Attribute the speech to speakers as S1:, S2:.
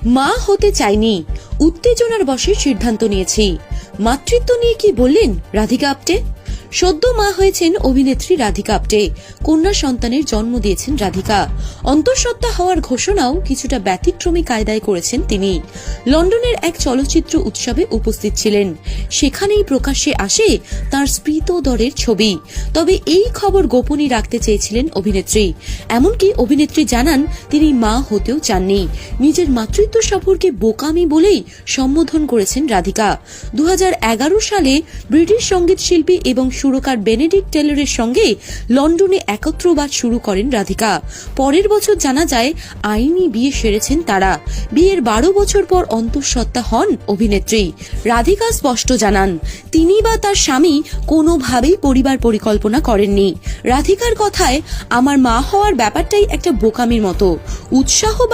S1: মা হতে চাইনি, উত্তেজনার বশে সিদ্ধান্ত নিয়েছি। মাতৃত্ব নিয়ে কি বললেন রাধিকা আপ্টে? সদ্য মা হয়েছেন অভিনেত্রী রাধিকা আপ্টে। কন্যা সন্তানের জন্ম দিয়েছেন রাধিকা। অন্তঃসত্ত্বা হওয়ার ঘোষণাও কিছুটা ব্যতিক্রমী কায়দায় করেছেন তিনি। লন্ডনের এক চলচ্চিত্র উৎসবে উপস্থিত ছিলেন। সেখানেই প্রকাশ্যে আসে তার স্ফীতদরের ছবি। তবে এই খবর গোপনই রাখতে চেয়েছিলেন অভিনেত্রী। এমনকি অভিনেত্রী জানান তিনি মা হতেও চাননি। নিজের মাতৃত্ব সফরকে বোকামি বলেই সম্বোধন করেছেন রাধিকা। 2011 সালে ব্রিটিশ সঙ্গীত শিল্পী এবং সুরকার বেনেডিক্ট টেলরের সঙ্গে লন্ডনে একত্রবাস শুরু করেন রাধিকা। পরের বছর জানা যায় আইনি বিয়ে সেরেছেন তারা। বিয়ের 12 বছর পর অন্তঃসত্ত্বা হন অভিনেত্রী। রাধিকা স্পষ্ট জানান তিনি বা তার স্বামী কোনোভাবেই পরিবার পরিকল্পনা করেননি। রাধিকার কথায়, আমার মা হওয়ার ব্যাপারটাই একটা বোকামির মতো। উৎসাহ বা